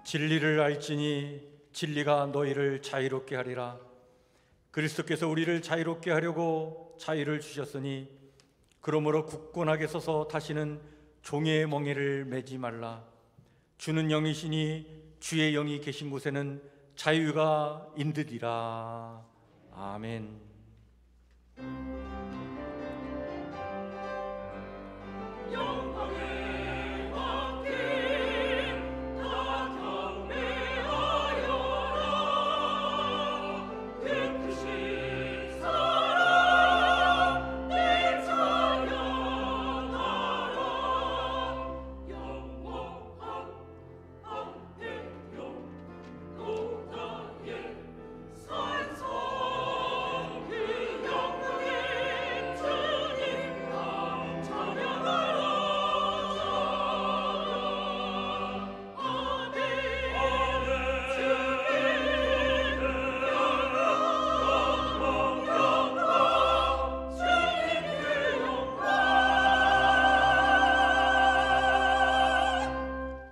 진리를 알지니 진리가 너희를 자유롭게 하리라. 그리스도께서 우리를 자유롭게 하려고 자유를 주셨으니 그러므로 굳건하게 서서 다시는 종의 멍에를 매지 말라. 주는 영이시니 주의 영이 계신 곳에는 자유가 있느니라. 아멘.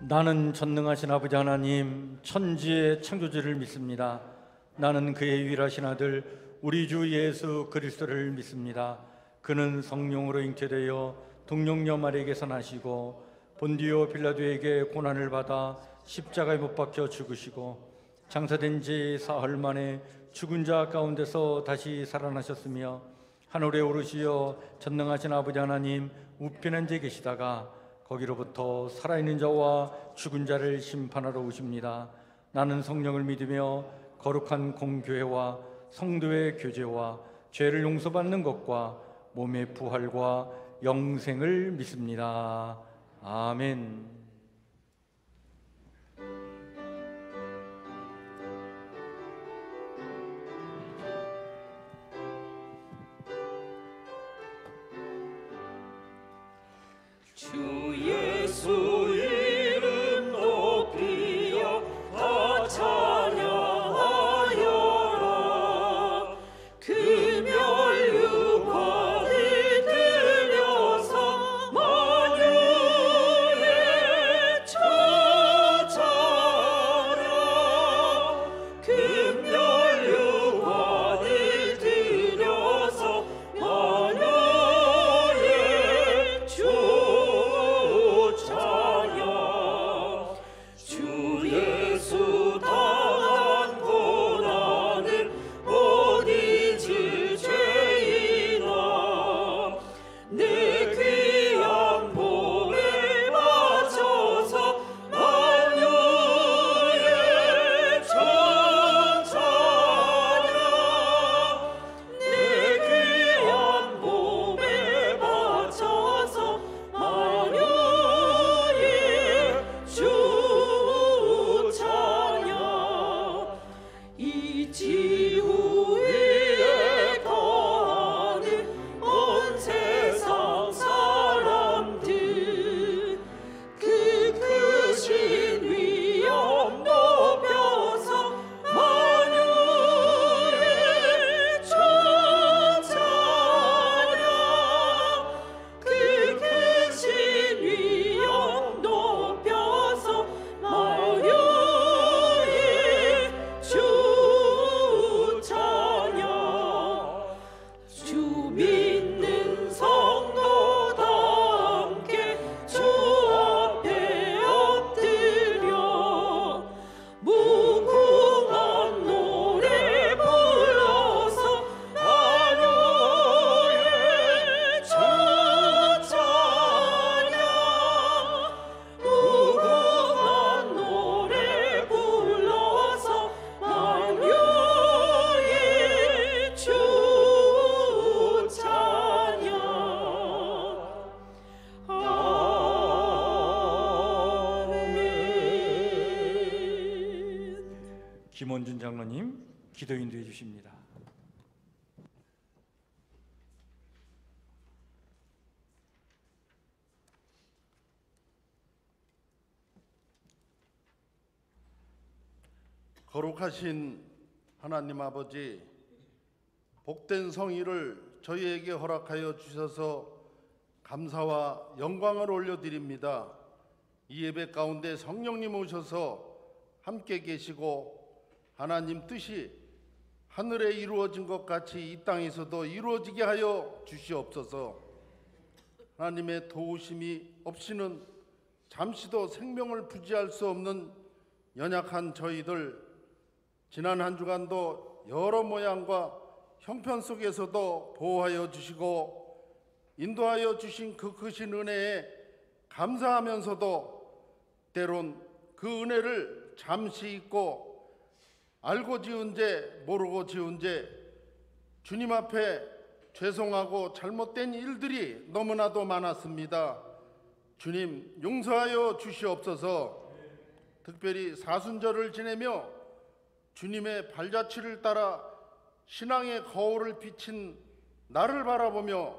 나는 전능하신 아버지 하나님 천지의 창조주를 믿습니다. 나는 그의 유일하신 아들 우리 주 예수 그리스도를 믿습니다. 그는 성령으로 잉태되어 동정녀 마리에게서 나시고 본디오 빌라도에게 고난을 받아 십자가에 못 박혀 죽으시고 장사된 지 사흘 만에 죽은 자 가운데서 다시 살아나셨으며 하늘에 오르시어 전능하신 아버지 하나님 우편한 데 계시다가 거기로부터 살아있는 자와 죽은 자를 심판하러 오십니다. 나는 성령을 믿으며 거룩한 공교회와 성도의 교제와 죄를 용서받는 것과 몸의 부활과 영생을 믿습니다. 아멘. 주 예수 이름 높이어 다 찬양하여라. 금열 육관을 들여서 만유에 찾아라. 금열 육관을 들여서 만유에 주 예수 당한 고난을 못 잊을 죄인아 내 귀한 몸에 맞춰서 만유의 전찬양 내 귀한 몸에 맞춰서 만유의 주 찬양 이 지구 위에 거하는 온 세상 사람들 그 크신 위엄 높여서 만유의 전찬양 그 크신 위엄 높여서 만유의 주 찬양 주 믿는 성도다 함께 주 앞에 엎드려 무궁한 노래 불러서 만유의 전찬양 무궁한 노래 불러서 만유의 주 찬양 아멘. 김원준 장로님 기도 인도해 주십니다. 거룩하신 하나님 아버지, 복된 성의를 저희에게 허락하여 주셔서 감사와 영광을 올려드립니다. 이 예배 가운데 성령님 오셔서 함께 계시고 하나님 뜻이 하늘에 이루어진 것 같이 이 땅에서도 이루어지게 하여 주시옵소서. 하나님의 도우심이 없이는 잠시도 생명을 부지할 수 없는 연약한 저희들, 지난 한 주간도 여러 모양과 형편 속에서도 보호하여 주시고 인도하여 주신 그 크신 은혜에 감사하면서도 때론 그 은혜를 잠시 잊고 알고 지은 죄 모르고 지은 죄, 주님 앞에 죄송하고 잘못된 일들이 너무나도 많았습니다. 주님 용서하여 주시옵소서. 특별히 사순절을 지내며 주님의 발자취를 따라 신앙의 거울을 비친 나를 바라보며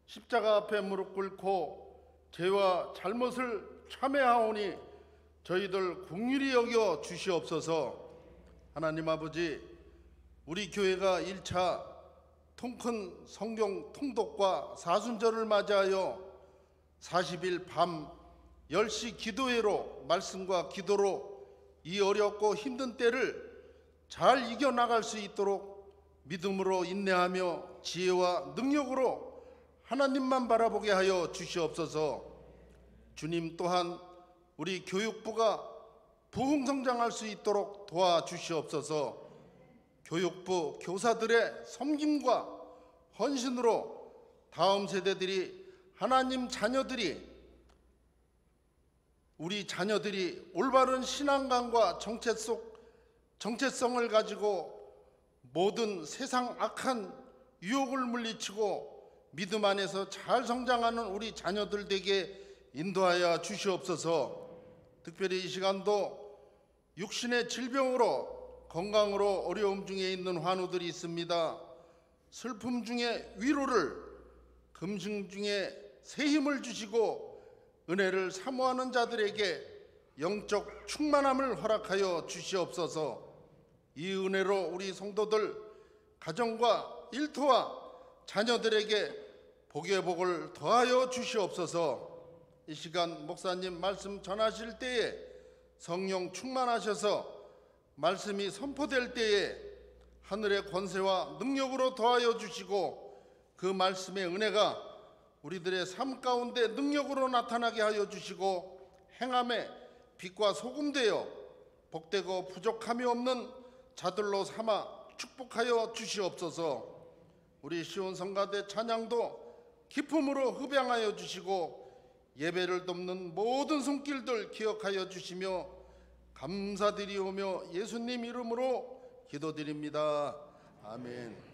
십자가 앞에 무릎 꿇고 죄와 잘못을 참회하오니 저희들 긍휼히 여겨 주시옵소서. 하나님 아버지, 우리 교회가 1차 통큰 성경 통독과 사순절을 맞이하여 40일 밤 10시 기도회로 말씀과 기도로 이 어렵고 힘든 때를 잘 이겨나갈 수 있도록 믿음으로 인내하며 지혜와 능력으로 하나님만 바라보게 하여 주시옵소서. 주님 또한 우리 교육부가 부흥성장할 수 있도록 도와주시옵소서. 교육부 교사들의 섬김과 헌신으로 다음 세대들이 하나님 자녀들이 우리 자녀들이 올바른 신앙관과 정체성을 가지고 모든 세상 악한 유혹을 물리치고 믿음 안에서 잘 성장하는 우리 자녀들 되게 인도하여 주시옵소서. 특별히 이 시간도 육신의 질병으로 건강으로 어려움 중에 있는 환우들이 있습니다. 슬픔 중에 위로를, 금식 중에 새 힘을 주시고 은혜를 사모하는 자들에게 영적 충만함을 허락하여 주시옵소서. 이 은혜로 우리 성도들 가정과 일터와 자녀들에게 복의 복을 더하여 주시옵소서. 이 시간 목사님 말씀 전하실 때에 성령 충만하셔서 말씀이 선포될 때에 하늘의 권세와 능력으로 더하여 주시고 그 말씀의 은혜가 우리들의 삶 가운데 능력으로 나타나게 하여 주시고 행함에 빛과 소금 되어 복되고 부족함이 없는 자들로 삼아 축복하여 주시옵소서. 우리 시온 성가대 찬양도 기쁨으로 흡양하여 주시고 예배를 돕는 모든 손길들 기억하여 주시며 감사드리오며 예수님 이름으로 기도드립니다. 아멘.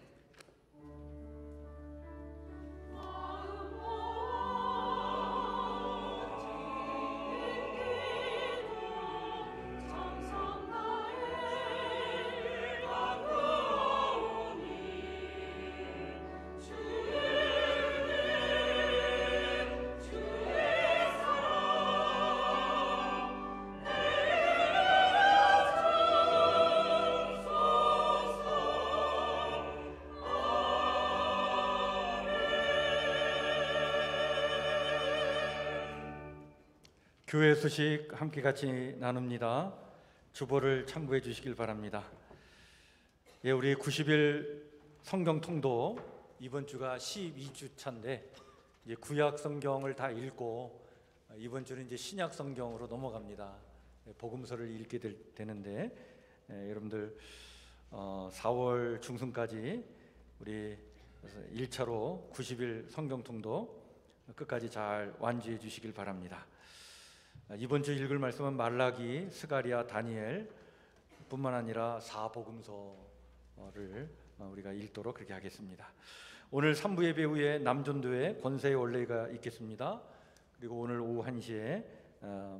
교회 소식 함께 같이 나눕니다. 주보를 참고해 주시길 바랍니다. 예, 우리 90일 성경 통도 이번 주가 12주 차인데 이제 구약 성경을 다 읽고 이번 주는 이제 신약 성경으로 넘어갑니다. 복음서를 읽게 되는데 여러분들 4월 중순까지 우리 1차로 90일 성경 통도 끝까지 잘 완주해 주시길 바랍니다. 이번 주 읽을 말씀은 말라기, 스가랴, 다니엘 뿐만 아니라 사복음서를 우리가 읽도록 그렇게 하겠습니다. 오늘 3부 예배 후에 남전도에 권세의 원례가 있겠습니다. 그리고 오늘 오후 1시에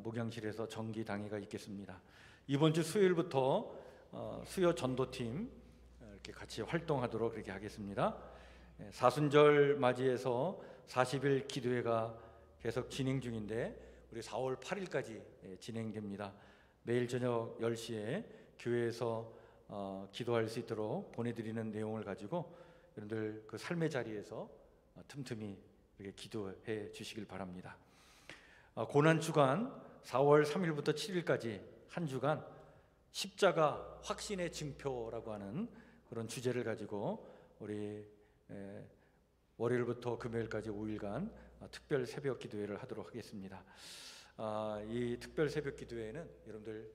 목양실에서 정기 당회가 있겠습니다. 이번 주 수요일부터 수요 전도팀 이렇게 같이 활동하도록 그렇게 하겠습니다. 사순절 맞이해서 40일 기도회가 계속 진행 중인데 우리 4월 8일까지 진행됩니다. 매일 저녁 10시에 교회에서 기도할 수 있도록 보내드리는 내용을 가지고 여러분들 그 삶의 자리에서 틈틈이 이렇게 기도해 주시길 바랍니다. 고난 주간 4월 3일부터 7일까지 한 주간 십자가 확신의 증표라고 하는 그런 주제를 가지고 우리 월요일부터 금요일까지 5일간 특별 새벽 기도회를 하도록 하겠습니다. 이 특별 새벽 기도회는 여러분들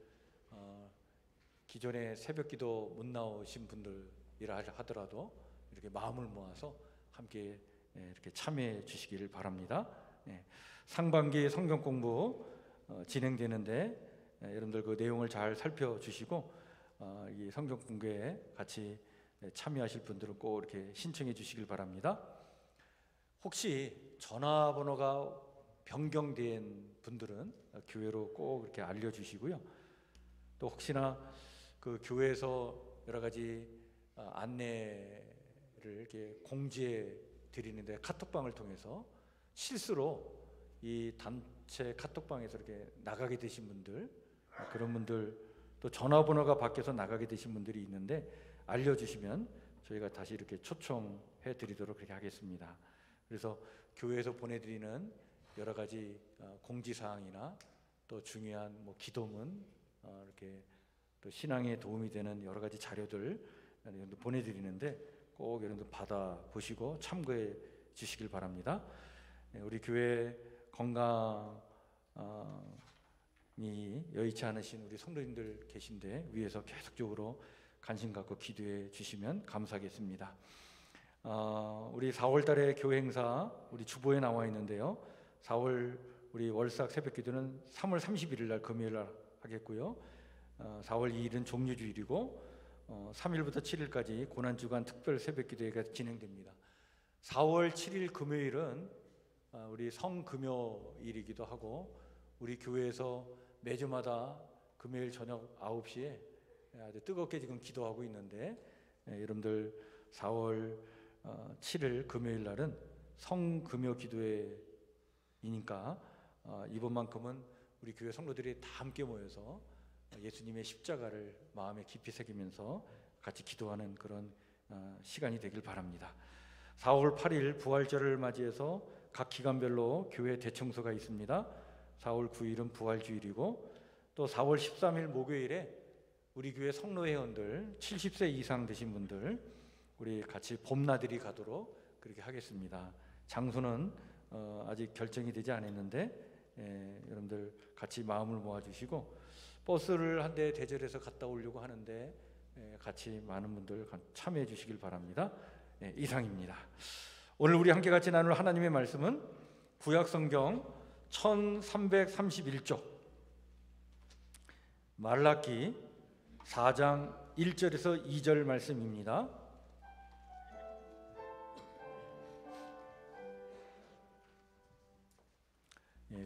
기존에 새벽 기도 못 나오신 분들이라 하더라도 이렇게 마음을 모아서 함께 이렇게 참여해 주시기를 바랍니다. 상반기 성경 공부 진행되는데 여러분들 그 내용을 잘 살펴주시고 이 성경 공부에 같이 참여하실 분들은 꼭 이렇게 신청해 주시길 바랍니다. 혹시 전화번호가 변경된 분들은 교회로 꼭 이렇게 알려주시고요. 또 혹시나 그 교회에서 여러 가지 안내를 이렇게 공지해 드리는데 카톡방을 통해서 실수로 이 단체 카톡방에서 이렇게 나가게 되신 분들, 그런 분들, 또 전화번호가 바뀌어서 나가게 되신 분들이 있는데 알려주시면 저희가 다시 이렇게 초청해 드리도록 그렇게 하겠습니다. 그래서 교회에서 보내드리는 여러 가지 공지사항이나 또 중요한 뭐 기도문, 이렇게 또 신앙에 도움이 되는 여러 가지 자료들 여러분들 보내드리는데 꼭 여러분들 받아보시고 참고해 주시길 바랍니다. 우리 교회 건강이 여의치 않으신 우리 성도님들 계신데 위에서 계속적으로 관심 갖고 기도해 주시면 감사하겠습니다. 우리 4월 달에 교회 행사 우리 주보에 나와 있는데요. 4월 우리 월삭 새벽 기도는 3월 31일 날 금요일 날 하겠고요. 4월 2일은 종료주일이고 3일부터 7일까지 고난주간 특별 새벽 기도회가 진행됩니다. 4월 7일 금요일은 우리 성금요일이기도 하고 우리 교회에서 매주마다 금요일 저녁 9시에 아주 뜨겁게 지금 기도하고 있는데 여러분들 4월 7일 금요일 날은 성금요 기도회이니까 이번만큼은 우리 교회 성도들이 다 함께 모여서 예수님의 십자가를 마음에 깊이 새기면서 같이 기도하는 그런 시간이 되길 바랍니다. 4월 8일 부활절을 맞이해서 각 기간별로 교회 대청소가 있습니다. 4월 9일은 부활주일이고 또 4월 13일 목요일에 우리 교회 성로회원들 70세 이상 되신 분들 우리 같이 봄나들이 가도록 그렇게 하겠습니다. 장소는 아직 결정이 되지 않았는데 여러분들 같이 마음을 모아주시고 버스를 한 대 대절해서 갔다 오려고 하는데 같이 많은 분들 참여해 주시길 바랍니다. 이상입니다. 오늘 우리 함께 같이 나눌 하나님의 말씀은 구약성경 1331쪽 말라기 4장 1절에서 2절 말씀입니다.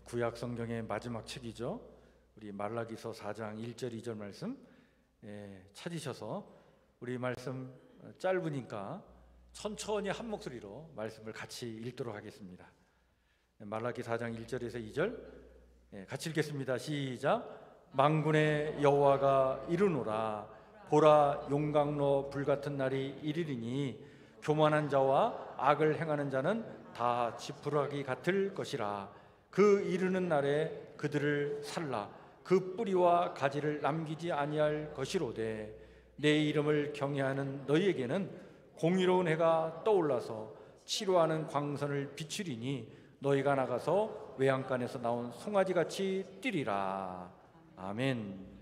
구약성경의 마지막 책이죠. 우리 말라기서 4장 1절 2절 말씀 찾으셔서 우리 말씀 짧으니까 천천히 한 목소리로 말씀을 같이 읽도록 하겠습니다. 말라기 4장 1절에서 2절 같이 읽겠습니다. 시작. 만군의 여호와가 이르노라. 보라, 용광로 불같은 날이 이르리니 교만한 자와 악을 행하는 자는 다 지푸라기 같을 것이라. 그 이르는 날에 그들을 살라. 그 뿌리와 가지를 남기지 아니할 것이로되 내 이름을 경외하는 너희에게는 공의로운 해가 떠올라서 치료하는 광선을 비추리니 너희가 나가서 외양간에서 나온 송아지같이 뛰리라. 아멘.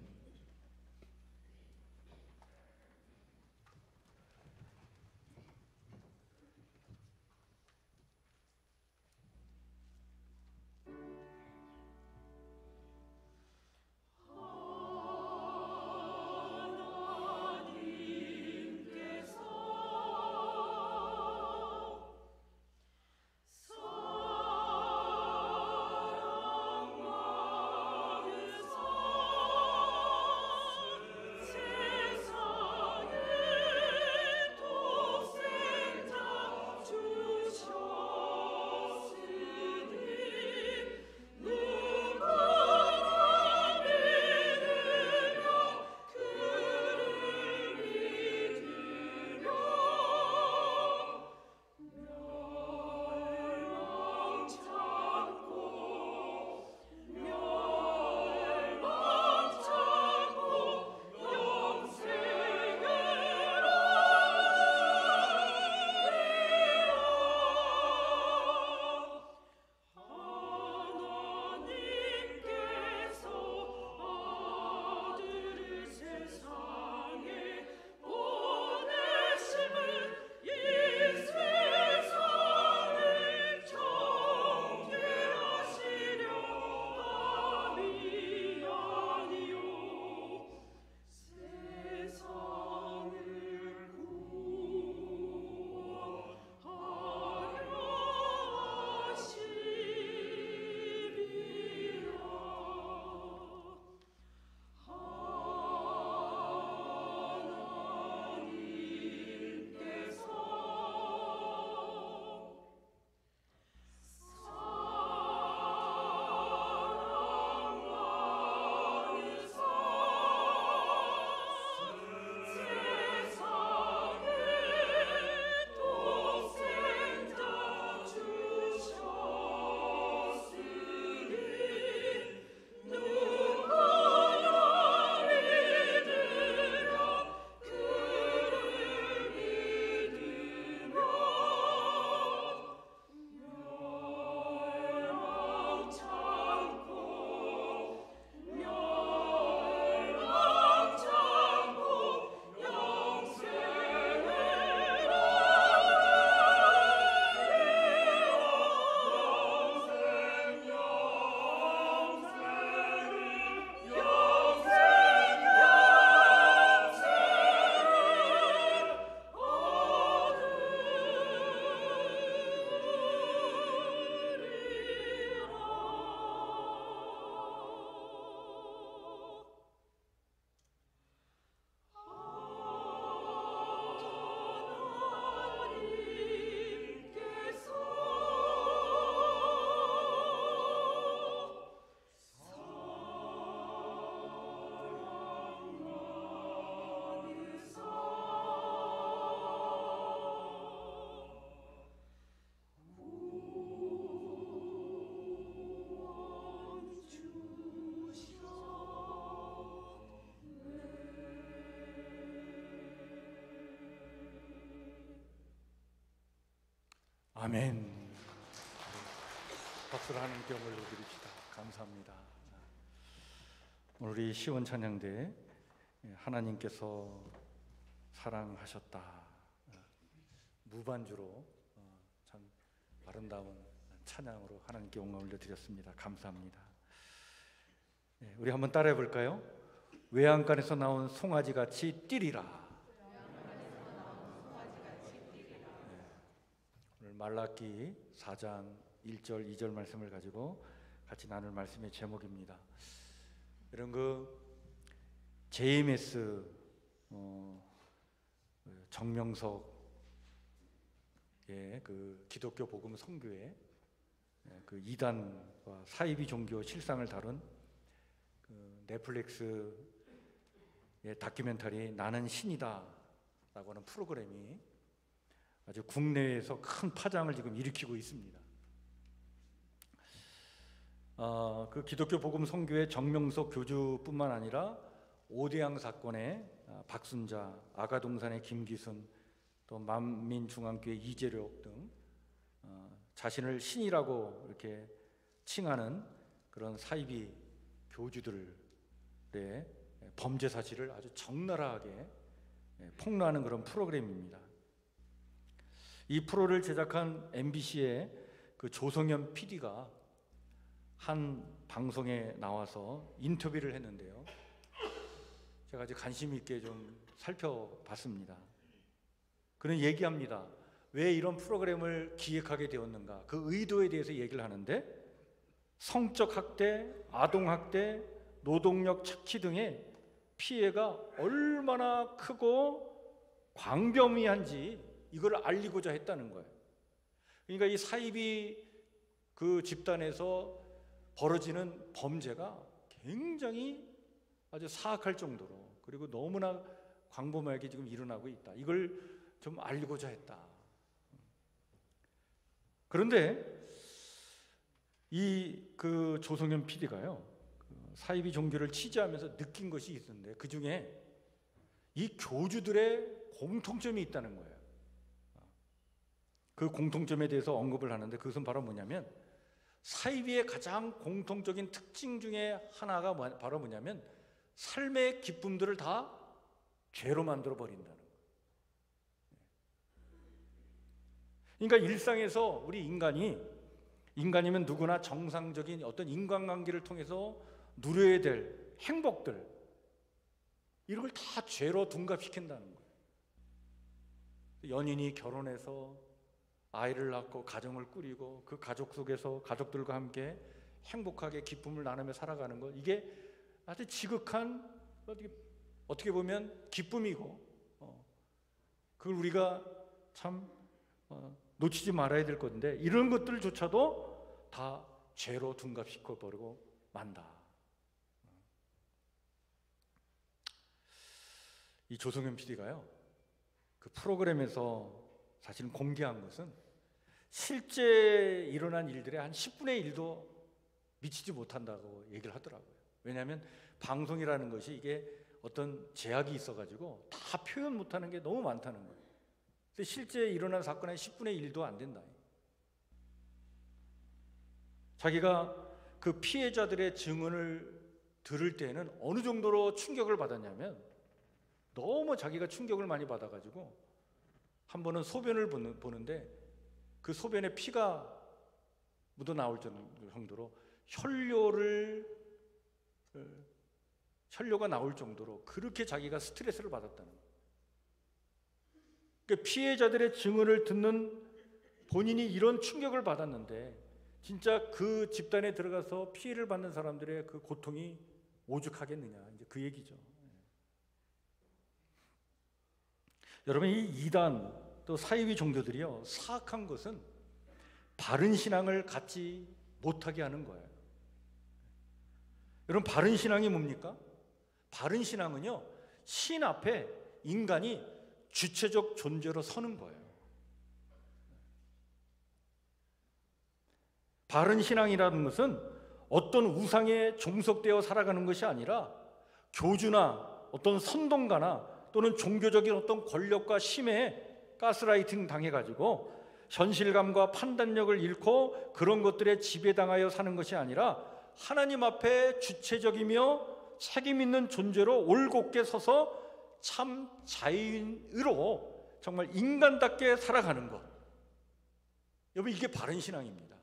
사랑 마음에서 아멘. 박수를 하나님께 올려드립시다. 감사합니다. 오늘 이 시원 찬양대 하나님께서 사랑하셨다 무반주로 참 아름다운 찬양으로 하나님께 영광 올려드렸습니다. 감사합니다. 우리 한번 따라해 볼까요? 외양간에서 나온 송아지같이 뛰리라. 오늘 말라기 4장 1절 2절 말씀을 가지고 같이 나눌 말씀의 제목입니다. 이런 JMS 정명석의 기독교 복음 선교회 이단과 사이비 종교 실상을 다룬 넷플릭스의 다큐멘터리 나는 신이다 라고 하는 프로그램이 아주 국내에서 큰 파장을 지금 일으키고 있습니다. 그 기독교 복음 선교회 정명석 교주뿐만 아니라 오대양 사건의 박순자, 아가동산의 김기순, 또 만민중앙교회 이재력 등 자신을 신이라고 이렇게 칭하는 그런 사이비 교주들의 범죄 사실을 아주 적나라하게 폭로하는 그런 프로그램입니다. 이 프로를 제작한 MBC의 그 조성현 PD가 한 방송에 나와서 인터뷰를 했는데요. 제가 아주 관심 있게 좀 살펴봤습니다. 그는 얘기합니다. 왜 이런 프로그램을 기획하게 되었는가? 그 의도에 대해서 얘기를 하는데 성적 학대, 아동 학대, 노동력 착취 등의 피해가 얼마나 크고 광범위한지 이걸 알리고자 했다는 거예요. 그러니까 이 사이비 그 집단에서 벌어지는 범죄가 굉장히 아주 사악할 정도로 그리고 너무나 광범위하게 지금 일어나고 있다. 이걸 좀 알리고자 했다. 그런데 이 그 조성현 PD가요 사이비 종교를 취재하면서 느낀 것이 있었는데 그 중에 이 교주들의 공통점이 있다는 거예요. 그 공통점에 대해서 언급을 하는데 그것은 바로 뭐냐면 사이비의 가장 공통적인 특징 중에 하나가 바로 뭐냐면 삶의 기쁨들을 다 죄로 만들어 버린다는 거예요. 그러니까 일상에서 우리 인간이면 누구나 정상적인 어떤 인간관계를 통해서 누려야 될 행복들 이런 걸 다 죄로 둔갑시킨다는 거예요. 연인이 결혼해서 아이를 낳고 가정을 꾸리고 그 가족 속에서 가족들과 함께 행복하게 기쁨을 나누며 살아가는 것 이게 아주 지극한 어떻게 보면 기쁨이고 그걸 우리가 참 놓치지 말아야 될 건데 이런 것들조차도 다 죄로 둔갑시켜버리고 만다. 이 조성현 PD가요 그 프로그램에서 사실 공개한 것은 실제 일어난 일들의 한 10분의 1도 미치지 못한다고 얘기를 하더라고요. 왜냐하면 방송이라는 것이 이게 어떤 제약이 있어가지고 다 표현 못하는 게 너무 많다는 거예요. 근데 실제 일어난 사건의 10분의 1도 안 된다. 자기가 그 피해자들의 증언을 들을 때는 어느 정도로 충격을 받았냐면 너무 자기가 충격을 많이 받아가지고 한 번은 소변을 보는데 그 소변에 피가 묻어 나올 정도로 혈뇨가 나올 정도로 그렇게 자기가 스트레스를 받았다는 거예요. 그러니까 피해자들의 증언을 듣는 본인이 이런 충격을 받았는데 진짜 그 집단에 들어가서 피해를 받는 사람들의 그 고통이 오죽하겠느냐 이제 그 얘기죠. 여러분 이 이단 또 사이비 종교들이요 사악한 것은 바른 신앙을 갖지 못하게 하는 거예요. 여러분 바른 신앙이 뭡니까? 바른 신앙은요 신 앞에 인간이 주체적 존재로 서는 거예요. 바른 신앙이라는 것은 어떤 우상에 종속되어 살아가는 것이 아니라 교주나 어떤 선동가나 또는 종교적인 어떤 권력과 심에 가스라이팅 당해가지고 현실감과 판단력을 잃고 그런 것들에 지배당하여 사는 것이 아니라 하나님 앞에 주체적이며 책임 있는 존재로 올곧게 서서 참 자유인으로 정말 인간답게 살아가는 것. 여러분, 이게 바른 신앙입니다.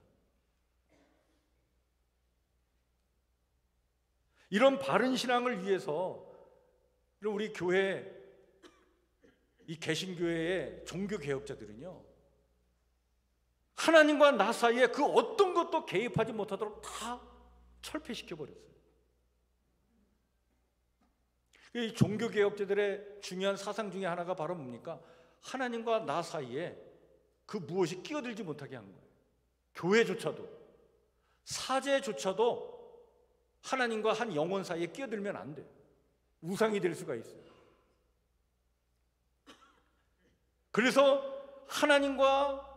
이런 바른 신앙을 위해서 우리 교회, 이 개신교회의 종교개혁자들은요, 하나님과 나 사이에 그 어떤 것도 개입하지 못하도록 다 철폐시켜버렸어요. 이 종교개혁자들의 중요한 사상 중에 하나가 바로 뭡니까? 하나님과 나 사이에 그 무엇이 끼어들지 못하게 한 거예요. 교회조차도, 사제조차도 하나님과 한 영혼 사이에 끼어들면 안 돼요. 우상이 될 수가 있어요. 그래서 하나님과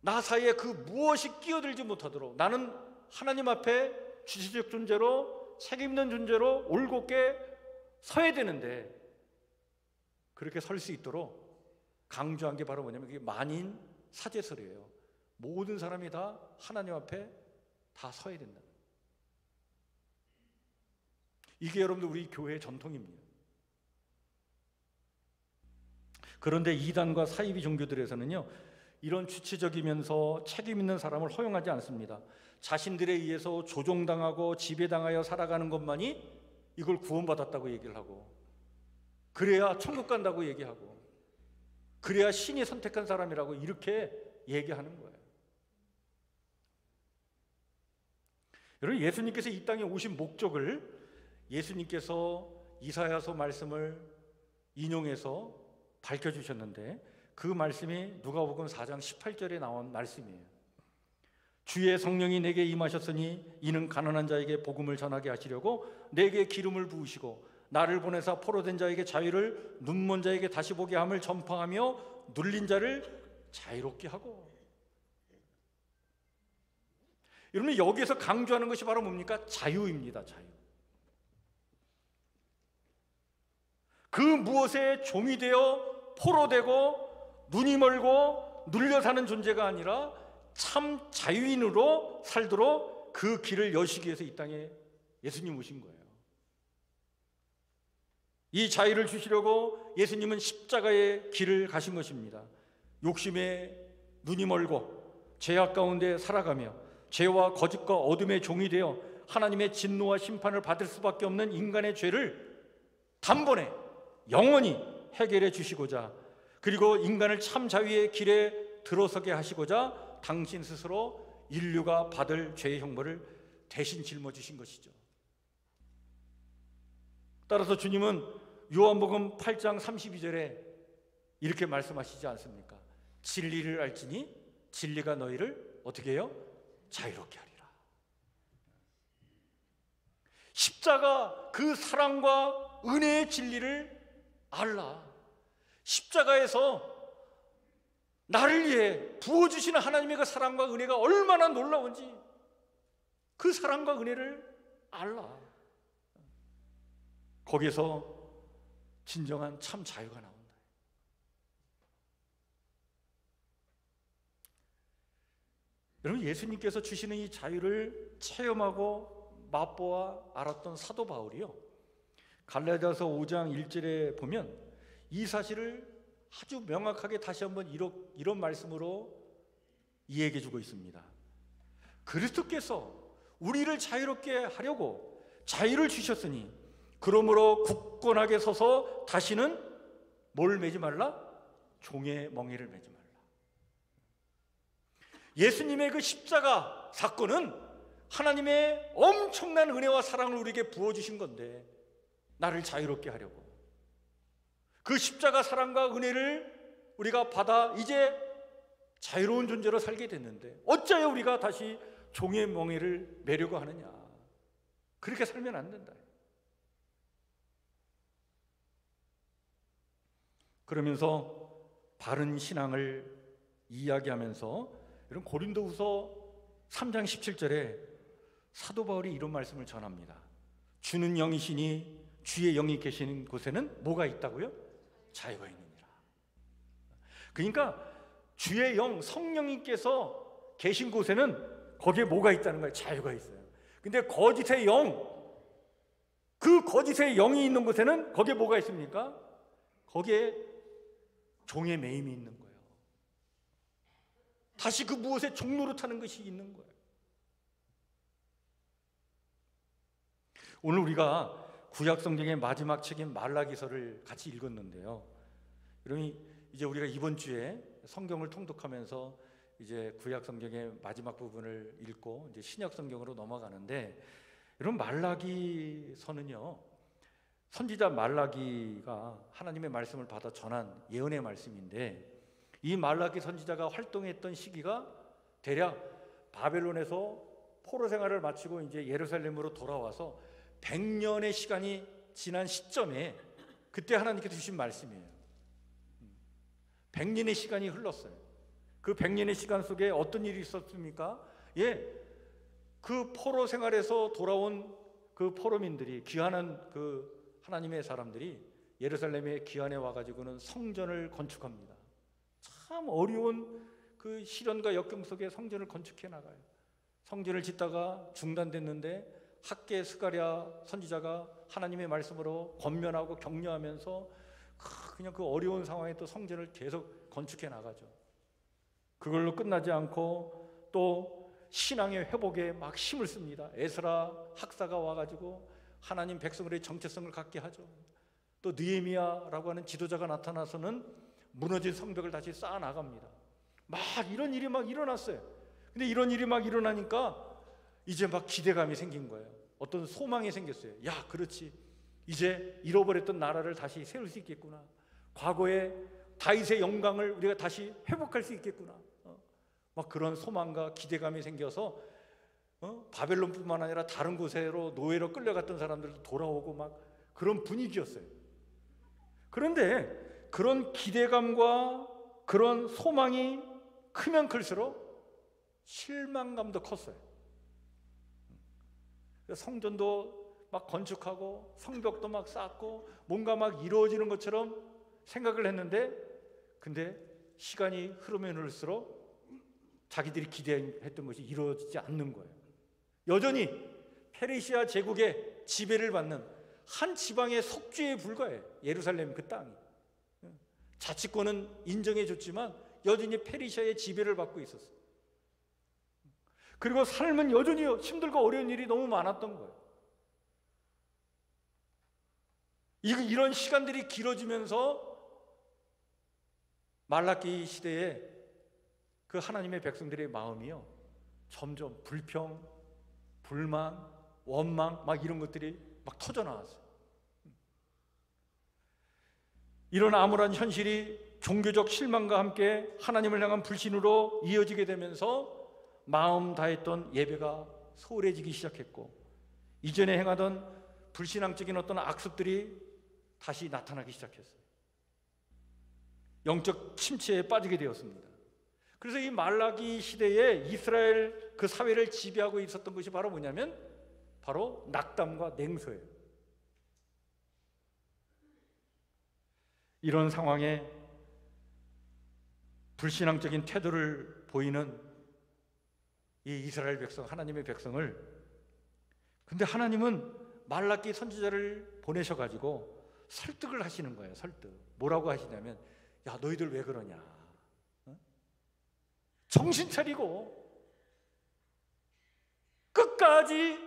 나 사이에 그 무엇이 끼어들지 못하도록 나는 하나님 앞에 주체적 존재로, 책임 있는 존재로 올곧게 서야 되는데, 그렇게 설 수 있도록 강조한 게 바로 뭐냐면 그게 만인 사제설이에요. 모든 사람이 다 하나님 앞에 다 서야 된다. 이게 여러분들 우리 교회의 전통입니다. 그런데 이단과 사이비 종교들에서는요, 이런 주체적이면서 책임 있는 사람을 허용하지 않습니다. 자신들에 의해서 조종당하고 지배당하여 살아가는 것만이 이걸 구원받았다고 얘기를 하고, 그래야 천국 간다고 얘기하고, 그래야 신이 선택한 사람이라고 이렇게 얘기하는 거예요. 여러분, 예수님께서 이 땅에 오신 목적을 예수님께서 이사야서 말씀을 인용해서 밝혀주셨는데, 그 말씀이 누가복음 4장 18절에 나온 말씀이에요. 주의 성령이 내게 임하셨으니 이는 가난한 자에게 복음을 전하게 하시려고 내게 기름을 부으시고 나를 보내사 포로된 자에게 자유를, 눈먼 자에게 다시 보게 함을 전파하며 눌린 자를 자유롭게 하고. 여러분, 여기에서 강조하는 것이 바로 뭡니까? 자유입니다. 자유. 그 무엇에 종이 되어 포로되고 눈이 멀고 눌려 사는 존재가 아니라 참 자유인으로 살도록 그 길을 여시기 위해서 이 땅에 예수님 오신 거예요. 이 자유를 주시려고 예수님은 십자가의 길을 가신 것입니다. 욕심에 눈이 멀고 죄악 가운데 살아가며 죄와 거짓과 어둠의 종이 되어 하나님의 진노와 심판을 받을 수밖에 없는 인간의 죄를 단번에 영원히 해결해 주시고자, 그리고 인간을 참 자유의 길에 들어서게 하시고자 당신 스스로 인류가 받을 죄의 형벌을 대신 짊어지신 것이죠. 따라서 주님은 요한복음 8장 32절에 이렇게 말씀하시지 않습니까? 진리를 알지니 진리가 너희를 어떻게 해요? 자유롭게 하리라. 십자가, 그 사랑과 은혜의 진리를 알라. 십자가에서 나를 위해 부어주시는 하나님의 그 사랑과 은혜가 얼마나 놀라운지 그 사랑과 은혜를 알라. 거기서 진정한 참 자유가 나온다. 여러분, 예수님께서 주시는 이 자유를 체험하고 맛보아 알았던 사도 바울이요, 갈라디아서 5장 1절에 보면 이 사실을 아주 명확하게 다시 한번 이런 말씀으로 이야기해 주고 있습니다. 그리스도께서 우리를 자유롭게 하려고 자유를 주셨으니 그러므로 굳건하게 서서 다시는 뭘 매지 말라? 종의 멍에를 매지 말라. 예수님의 그 십자가 사건은 하나님의 엄청난 은혜와 사랑을 우리에게 부어주신 건데, 나를 자유롭게 하려고 그 십자가 사랑과 은혜를 우리가 받아 이제 자유로운 존재로 살게 됐는데 어찌하여 우리가 다시 종의 멍에를 매려고 하느냐. 그렇게 살면 안 된다. 그러면서 바른 신앙을 이야기하면서 이런 고린도후서 3장 17절에 사도 바울이 이런 말씀을 전합니다. 주는 영이시니 주의 영이 계시는 곳에는 뭐가 있다고요? 자유가 있느니라. 그러니까 주의 영, 성령님께서 계신 곳에는 거기에 뭐가 있다는 거예요? 자유가 있어요. 근데 거짓의 영, 그 거짓의 영이 있는 곳에는 거기에 뭐가 있습니까? 거기에 종의 매임이 있는 거예요. 다시 그 무엇에 종노릇하는 것이 있는 거예요. 오늘 우리가 구약 성경의 마지막 책인 말라기서를 같이 읽었는데요. 그러니 이제 우리가 이번 주에 성경을 통독하면서 이제 구약 성경의 마지막 부분을 읽고 이제 신약 성경으로 넘어가는데, 여러분 말라기서는요, 선지자 말라기가 하나님의 말씀을 받아 전한 예언의 말씀인데, 이 말라기 선지자가 활동했던 시기가 대략 바벨론에서 포로 생활을 마치고 이제 예루살렘으로 돌아와서 100년의 시간이 지난 시점에 그때 하나님께서 주신 말씀이에요. 100년의 시간이 흘렀어요. 그 100년의 시간 속에 어떤 일이 있었습니까? 그 포로 생활에서 돌아온 그 포로민들이, 귀환한 그 하나님의 사람들이 예루살렘에 귀환해 와가지고는 성전을 건축합니다. 참 어려운 그 시련과 역경 속에 성전을 건축해 나가요. 성전을 짓다가 중단됐는데 학개 스가랴 선지자가 하나님의 말씀으로 권면하고 격려하면서 그냥 그 어려운 상황에 또 성전을 계속 건축해 나가죠. 그걸로 끝나지 않고 또 신앙의 회복에 막 힘을 씁니다. 에스라 학사가 와가지고 하나님 백성들의 정체성을 갖게 하죠. 또 느헤미야라고 하는 지도자가 나타나서는 무너진 성벽을 다시 쌓아 나갑니다. 막 이런 일이 막 일어났어요. 근데 이런 일이 막 일어나니까 이제 막 기대감이 생긴 거예요. 어떤 소망이 생겼어요. 야, 그렇지, 이제 잃어버렸던 나라를 다시 세울 수 있겠구나. 과거의 다윗의 영광을 우리가 다시 회복할 수 있겠구나. 막 그런 소망과 기대감이 생겨서 바벨론뿐만 아니라 다른 곳으로 노예로 끌려갔던 사람들도 돌아오고 막 그런 분위기였어요. 그런데 그런 기대감과 그런 소망이 크면 클수록 실망감도 컸어요. 성전도 막 건축하고 성벽도 막 쌓고 뭔가 막 이루어지는 것처럼 생각을 했는데, 근데 시간이 흐르면 흐를수록 자기들이 기대했던 것이 이루어지지 않는 거예요. 여전히 페르시아 제국의 지배를 받는 한 지방의 속주에 불과해. 예루살렘 그 땅이 자치권은 인정해 줬지만 여전히 페르시아의 지배를 받고 있었어요. 그리고 삶은 여전히 힘들고 어려운 일이 너무 많았던 거예요. 이런 시간들이 길어지면서 말라기 시대에 그 하나님의 백성들의 마음이요, 점점 불평, 불만, 원망 막 이런 것들이 막 터져 나왔어요. 이런 암울한 현실이 종교적 실망과 함께 하나님을 향한 불신으로 이어지게 되면서 마음 다했던 예배가 소홀해지기 시작했고, 이전에 행하던 불신앙적인 어떤 악습들이 다시 나타나기 시작했어요. 영적 침체에 빠지게 되었습니다. 그래서 이 말라기 시대에 이스라엘 그 사회를 지배하고 있었던 것이 바로 뭐냐면 바로 낙담과 냉소예요. 이런 상황에 불신앙적인 태도를 보이는 이 이스라엘 백성, 하나님의 백성을, 근데 하나님은 말라기 선지자를 보내셔가지고 설득을 하시는 거예요. 설득. 뭐라고 하시냐면, 야, 너희들 왜 그러냐, 정신 차리고 끝까지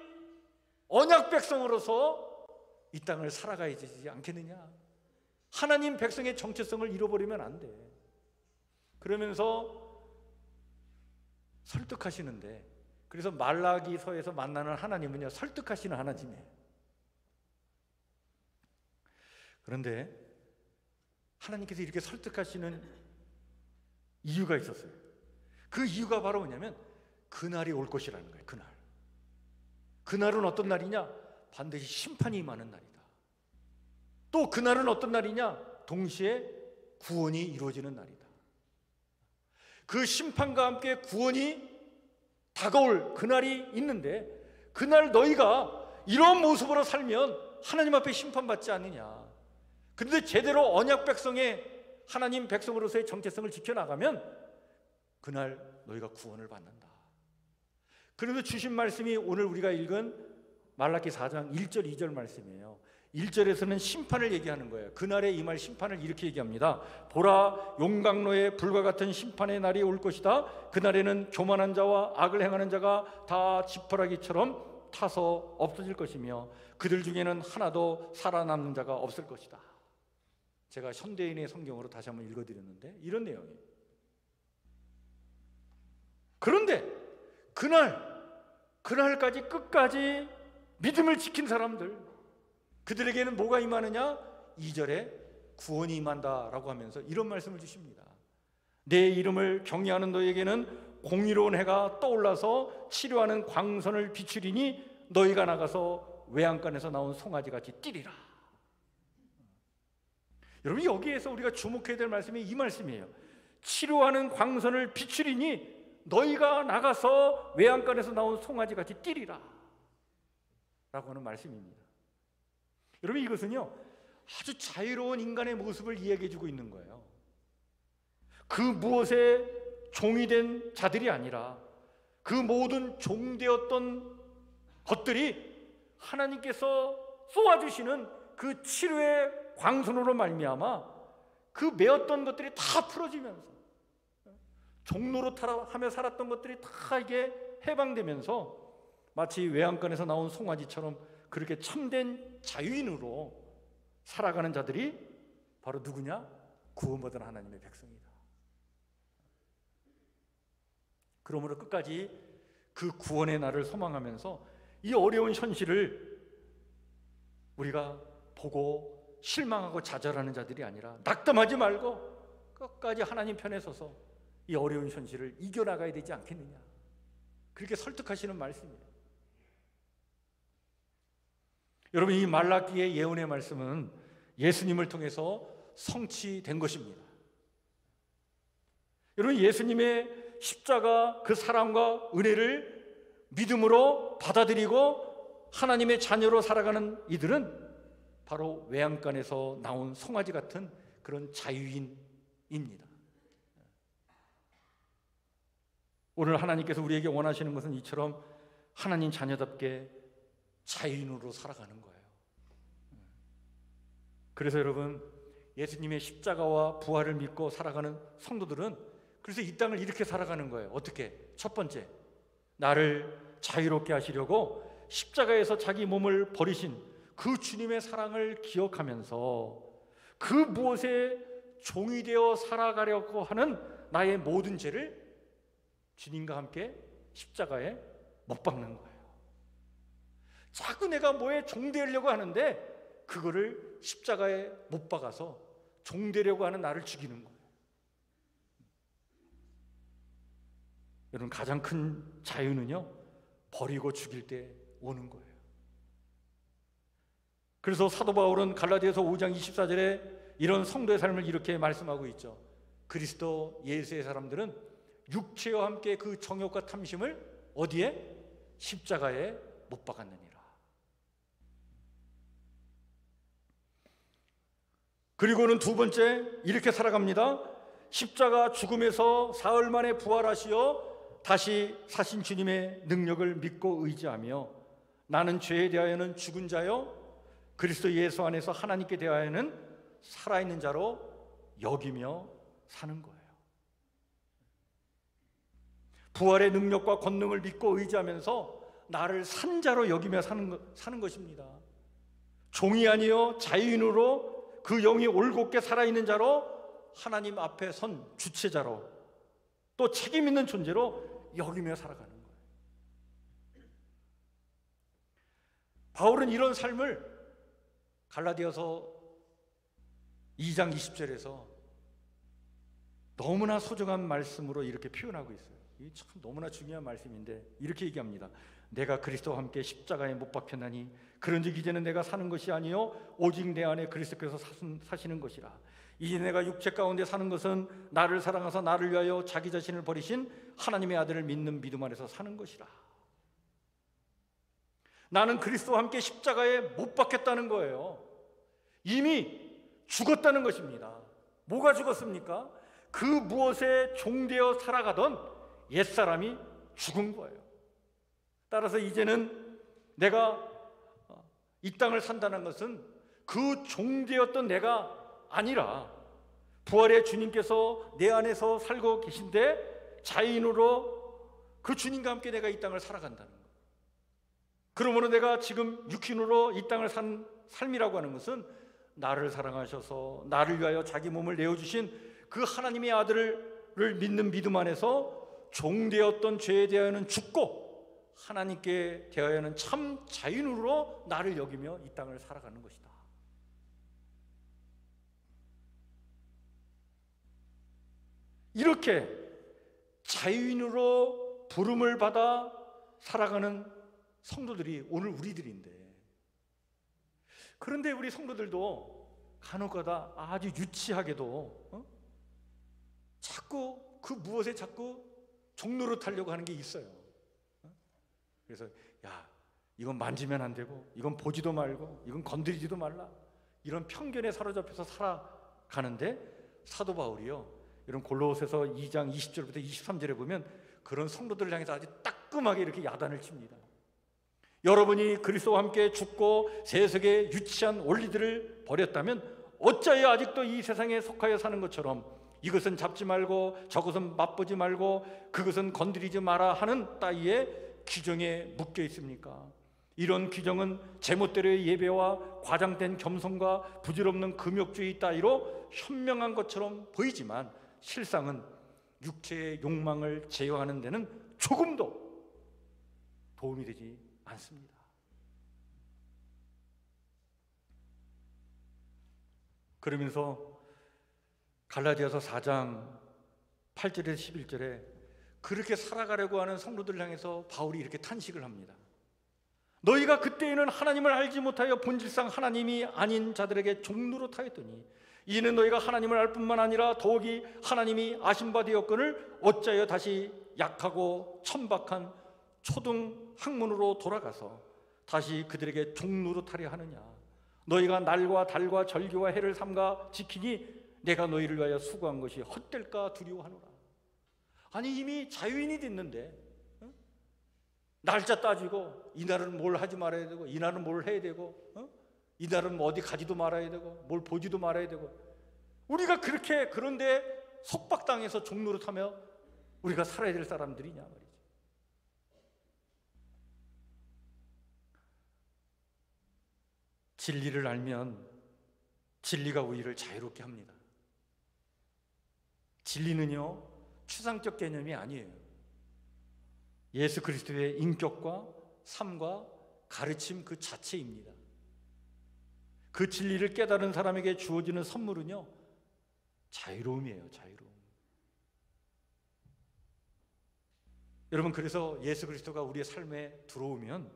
언약 백성으로서 이 땅을 살아가야 되지 않겠느냐. 하나님 백성의 정체성을 잃어버리면 안 돼. 그러면서 설득하시는데, 그래서 말라기서에서 만나는 하나님은요, 설득하시는 하나님이에요. 그런데 하나님께서 이렇게 설득하시는 이유가 있었어요. 그 이유가 바로 뭐냐면 그날이 올 것이라는 거예요. 그날은 어떤 날이냐? 반드시 심판이 임하는 날이다. 또 그날은 어떤 날이냐? 동시에 구원이 이루어지는 날이다. 그 심판과 함께 구원이 다가올 그날이 있는데, 그날 너희가 이런 모습으로 살면 하나님 앞에 심판받지 않느냐. 그런데 제대로 언약 백성의 하나님 백성으로서의 정체성을 지켜나가면 그날 너희가 구원을 받는다. 그래서 주신 말씀이 오늘 우리가 읽은 말라기 4장 1절 2절 말씀이에요. 1절에서는 심판을 얘기하는 거예요. 그날에 임할 심판을 이렇게 얘기합니다. 보라, 용광로에 불과 같은 심판의 날이 올 것이다. 그날에는 교만한 자와 악을 행하는 자가 다 지푸라기처럼 타서 없어질 것이며 그들 중에는 하나도 살아남는 자가 없을 것이다. 제가 현대인의 성경으로 다시 한번 읽어드렸는데 이런 내용이에요. 그런데 그날까지 끝까지 믿음을 지킨 사람들, 그들에게는 뭐가 임하느냐? 2절에 구원이 임한다라고 하면서 이런 말씀을 주십니다. 내 이름을 경외하는 너에게는 공의로운 해가 떠올라서 치료하는 광선을 비추리니 너희가 나가서 외양간에서 나온 송아지같이 뛰리라. 여러분, 여기에서 우리가 주목해야 될 말씀이 이 말씀이에요. 치료하는 광선을 비추리니 너희가 나가서 외양간에서 나온 송아지같이 뛰리라 라고 하는 말씀입니다. 여러분, 이것은요 아주 자유로운 인간의 모습을 이야기해 주고 있는 거예요. 그 무엇에 종이 된 자들이 아니라 그 모든 종되었던 것들이 하나님께서 쏘아주시는 그 치료의 광선으로 말미암아 그 매었던 것들이 다 풀어지면서 종노릇하며 살았던 것들이 다 이게 해방되면서 마치 외양간에서 나온 송아지처럼 그렇게 참된 자유인으로 살아가는 자들이 바로 누구냐? 구원받은 하나님의 백성이다. 그러므로 끝까지 그 구원의 날을 소망하면서 이 어려운 현실을 우리가 보고 실망하고 좌절하는 자들이 아니라 낙담하지 말고 끝까지 하나님 편에 서서 이 어려운 현실을 이겨나가야 되지 않겠느냐, 그렇게 설득하시는 말씀이에요. 여러분, 이 말라기의 예언의 말씀은 예수님을 통해서 성취된 것입니다. 여러분, 예수님의 십자가 그 사랑과 은혜를 믿음으로 받아들이고 하나님의 자녀로 살아가는 이들은 바로 외양간에서 나온 송아지 같은 그런 자유인입니다. 오늘 하나님께서 우리에게 원하시는 것은 이처럼 하나님 자녀답게 자유인으로 살아가는 거예요. 그래서 여러분, 예수님의 십자가와 부활을 믿고 살아가는 성도들은 그래서 이 땅을 이렇게 살아가는 거예요. 어떻게? 첫 번째, 나를 자유롭게 하시려고 십자가에서 자기 몸을 버리신 그 주님의 사랑을 기억하면서 그 무엇에 종이 되어 살아가려고 하는 나의 모든 죄를 주님과 함께 십자가에 못 박는 거예요. 자꾸 내가 뭐에 종되려고 하는데 그거를 십자가에 못 박아서 종되려고 하는 나를 죽이는 거예요. 여러분, 가장 큰 자유는요 버리고 죽일 때 오는 거예요. 그래서 사도 바울은 갈라디아서 5장 24절에 이런 성도의 삶을 이렇게 말씀하고 있죠. 그리스도 예수의 사람들은 육체와 함께 그 정욕과 탐심을 어디에? 십자가에 못 박았느니라. 그리고는 두 번째, 이렇게 살아갑니다. 십자가 죽음에서 사흘 만에 부활하시어 다시 사신 주님의 능력을 믿고 의지하며 나는 죄에 대하여는 죽은 자요 그리스도 예수 안에서 하나님께 대하여는 살아있는 자로 여기며 사는 거예요. 부활의 능력과 권능을 믿고 의지하면서 나를 산 자로 여기며 사는 것입니다. 종이 아니요 자유인으로 그 영이 올곧게 살아있는 자로 하나님 앞에 선 주체자로 또 책임 있는 존재로 여기며 살아가는 거예요. 바울은 이런 삶을 갈라디아서 2장 20절에서 너무나 소중한 말씀으로 이렇게 표현하고 있어요. 이게 참 너무나 중요한 말씀인데 이렇게 얘기합니다. 내가 그리스도와 함께 십자가에 못 박혔나니 그런즉 이제는 내가 사는 것이 아니요 오직 내 안에 그리스도께서 사시는 것이라. 이제 내가 육체 가운데 사는 것은 나를 사랑하사 나를 위하여 자기 자신을 버리신 하나님의 아들을 믿는 믿음 안에서 사는 것이라. 나는 그리스도와 함께 십자가에 못 박혔다는 거예요. 이미 죽었다는 것입니다. 뭐가 죽었습니까? 그 무엇에 종되어 살아가던 옛사람이 죽은 거예요. 따라서 이제는 내가 이 땅을 산다는 것은 그 종되었던 내가 아니라 부활의 주님께서 내 안에서 살고 계신데 자인으로 그 주님과 함께 내가 이 땅을 살아간다는 거예요. 그러므로 내가 지금 육신으로 이 땅을 산 삶이라고 하는 것은 나를 사랑하셔서 나를 위하여 자기 몸을 내어주신 그 하나님의 아들을 믿는 믿음 안에서 종되었던 죄에 대하여는 죽고 하나님께 대하여는 참 자유인으로 나를 여기며 이 땅을 살아가는 것이다. 이렇게 자유인으로 부름을 받아 살아가는 성도들이 오늘 우리들인데, 그런데 우리 성도들도 간혹가다 아주 유치하게도 자꾸 그 무엇에 자꾸 종로를 타려고 하는 게 있어요. 그래서 야, 이건 만지면 안 되고 이건 보지도 말고 이건 건드리지도 말라, 이런 편견에 사로잡혀서 살아가는데, 사도 바울이요, 이런 골로새서 2장 20절부터 23절에 보면 그런 성도들을 향해서 아주 따끔하게 이렇게 야단을 칩니다. 여러분이 그리스도와 함께 죽고 세속의 유치한 원리들을 버렸다면 어찌하여 아직도 이 세상에 속하여 사는 것처럼 이것은 잡지 말고 저것은 맛보지 말고 그것은 건드리지 마라 하는 따위의 규정에 묶여 있습니까? 이런 규정은 제멋대로의 예배와 과장된 겸손과 부질없는 금욕주의 따위로 현명한 것처럼 보이지만 실상은 육체의 욕망을 제어하는 데는 조금도 도움이 되지 않습니다. 그러면서 갈라디아서 4장 8절에서 11절에 그렇게 살아가려고 하는 성도들을 향해서 바울이 이렇게 탄식을 합니다. 너희가 그때에는 하나님을 알지 못하여 본질상 하나님이 아닌 자들에게 종로로 타였더니 이는 너희가 하나님을 알 뿐만 아니라 더욱이 하나님이 아신 바 되었거늘 어찌하여 다시 약하고 천박한 초등 학문으로 돌아가서 다시 그들에게 종로로 타려 하느냐. 너희가 날과 달과 절기와 해를 삼가 지키니 내가 너희를 위하여 수고한 것이 헛될까 두려워하노라. 아니, 이미 자유인이 됐는데 날짜 따지고 이날은 뭘 하지 말아야 되고 이날은 뭘 해야 되고 이날은 뭐 어디 가지도 말아야 되고 뭘 보지도 말아야 되고, 우리가 그렇게 그런데 속박당해서 종로로 타며 우리가 살아야 될 사람들이냐 말이죠. 진리를 알면 진리가 우리를 자유롭게 합니다. 진리는요, 추상적 개념이 아니에요. 예수 그리스도의 인격과 삶과 가르침 그 자체입니다. 그 진리를 깨달은 사람에게 주어지는 선물은요, 자유로움이에요. 자유로움. 여러분, 그래서 예수 그리스도가 우리의 삶에 들어오면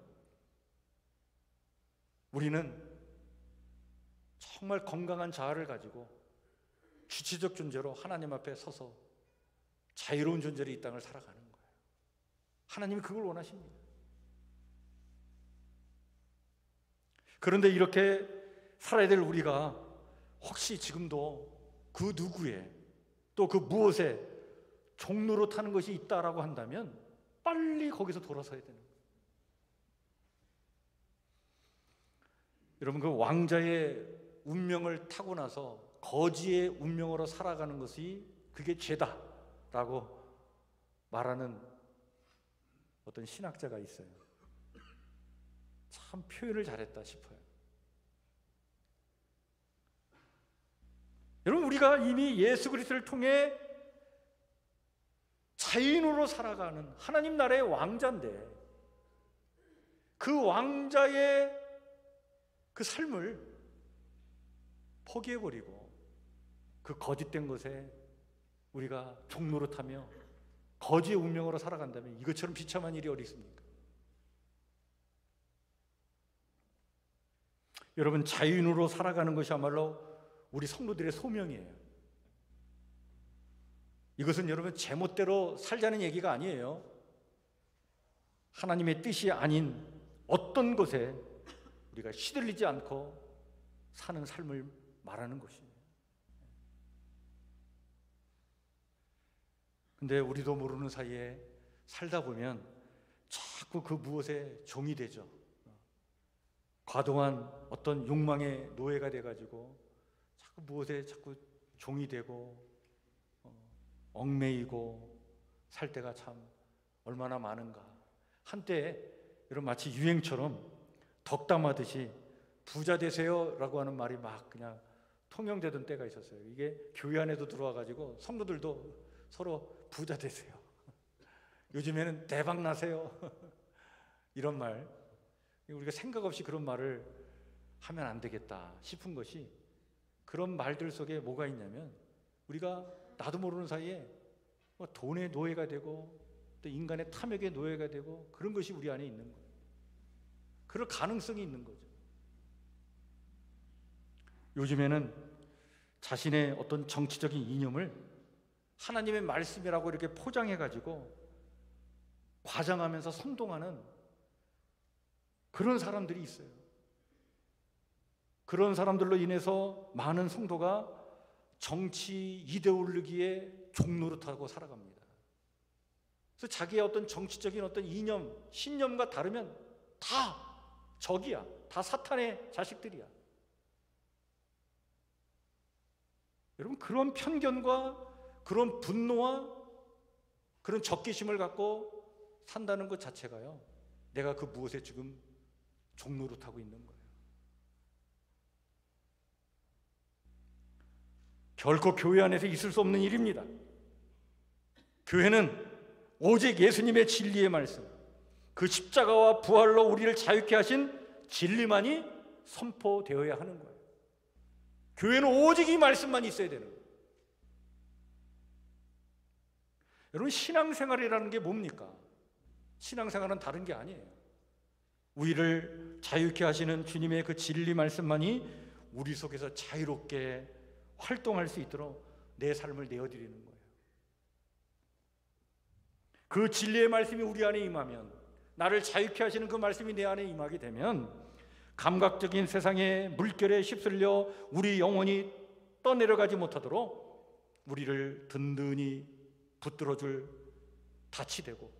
우리는 정말 건강한 자아를 가지고 주체적 존재로 하나님 앞에 서서 자유로운 존재로 이 땅을 살아가는 거예요. 하나님이 그걸 원하십니다. 그런데 이렇게 살아야 될 우리가 혹시 지금도 그 누구에 또 그 무엇에 종로로 타는 것이 있다라고 한다면 빨리 거기서 돌아서야 되는 거예요. 여러분, 그 왕자의 운명을 타고 나서 거지의 운명으로 살아가는 것이 그게 죄다라고 말하는 어떤 신학자가 있어요. 참 표현을 잘했다 싶어요. 여러분, 우리가 이미 예수 그리스도를 통해 자유인으로 살아가는 하나님 나라의 왕자인데 그 왕자의 그 삶을 포기해버리고 그 거짓된 것에 우리가 종로로 타며 거지의 운명으로 살아간다면 이것처럼 비참한 일이 어디 있습니까? 여러분, 자유인으로 살아가는 것이야말로 우리 성도들의 소명이에요. 이것은 여러분 제멋대로 살자는 얘기가 아니에요. 하나님의 뜻이 아닌 어떤 것에 우리가 시들리지 않고 사는 삶을 말하는 것입니다. 근데 우리도 모르는 사이에 살다 보면 자꾸 그 무엇에 종이 되죠. 과도한 어떤 욕망의 노예가 돼가지고 자꾸 무엇에 자꾸 종이 되고 얽매이고 살 때가 참 얼마나 많은가. 한때 이런 마치 유행처럼 덕담하듯이 부자 되세요 라고 하는 말이 막 그냥 통용되던 때가 있었어요. 이게 교회 안에도 들어와가지고 성도들도 서로 부자 되세요. 요즘에는 대박 나세요. 이런 말, 우리가 생각 없이 그런 말을 하면 안 되겠다 싶은 것이, 그런 말들 속에 뭐가 있냐면 우리가 나도 모르는 사이에 돈의 노예가 되고 또 인간의 탐욕의 노예가 되고 그런 것이 우리 안에 있는 거예요. 그럴 가능성이 있는 거죠. 요즘에는 자신의 어떤 정치적인 이념을 하나님의 말씀이라고 이렇게 포장해가지고 과장하면서 선동하는 그런 사람들이 있어요. 그런 사람들로 인해서 많은 성도가 정치 이데올로기에 종노릇하고 살아갑니다. 그래서 자기의 어떤 정치적인 어떤 이념, 신념과 다르면 다 적이야. 다 사탄의 자식들이야. 여러분, 그런 편견과 그런 분노와 그런 적개심을 갖고 산다는 것 자체가요, 내가 그 무엇에 지금 종노릇하고 있는 거예요. 결코 교회 안에서 있을 수 없는 일입니다. 교회는 오직 예수님의 진리의 말씀, 그 십자가와 부활로 우리를 자유케 하신 진리만이 선포되어야 하는 거예요. 교회는 오직 이 말씀만 있어야 되는 거예요. 여러분, 신앙생활이라는 게 뭡니까? 신앙생활은 다른 게 아니에요. 우리를 자유케 하시는 주님의 그 진리 말씀만이 우리 속에서 자유롭게 활동할 수 있도록 내 삶을 내어드리는 거예요. 그 진리의 말씀이 우리 안에 임하면, 나를 자유케 하시는 그 말씀이 내 안에 임하게 되면, 감각적인 세상의 물결에 휩쓸려 우리 영혼이 떠내려가지 못하도록 우리를 든든히 붙들어줄 닻이 되고,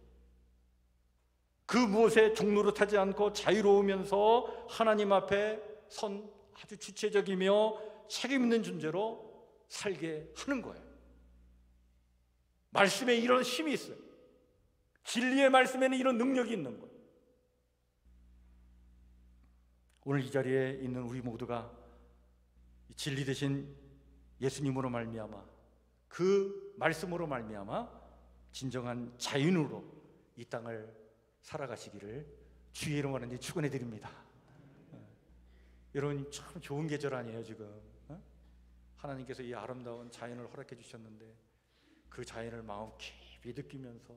그 무엇에 종노릇하지 않고 자유로우면서 하나님 앞에 선 아주 주체적이며 책임 있는 존재로 살게 하는 거예요. 말씀에 이런 힘이 있어요. 진리의 말씀에는 이런 능력이 있는 거예요. 오늘 이 자리에 있는 우리 모두가 진리 되신 예수님으로 말미암아, 그 말씀으로 말미암아 진정한 자유인으로 이 땅을 살아가시기를 주의 이름으로 완전히 축원해 드립니다. 여러분, 참 좋은 계절 아니에요 지금? 하나님께서 이 아름다운 자연을 허락해 주셨는데 그 자연을 마음 깊이 느끼면서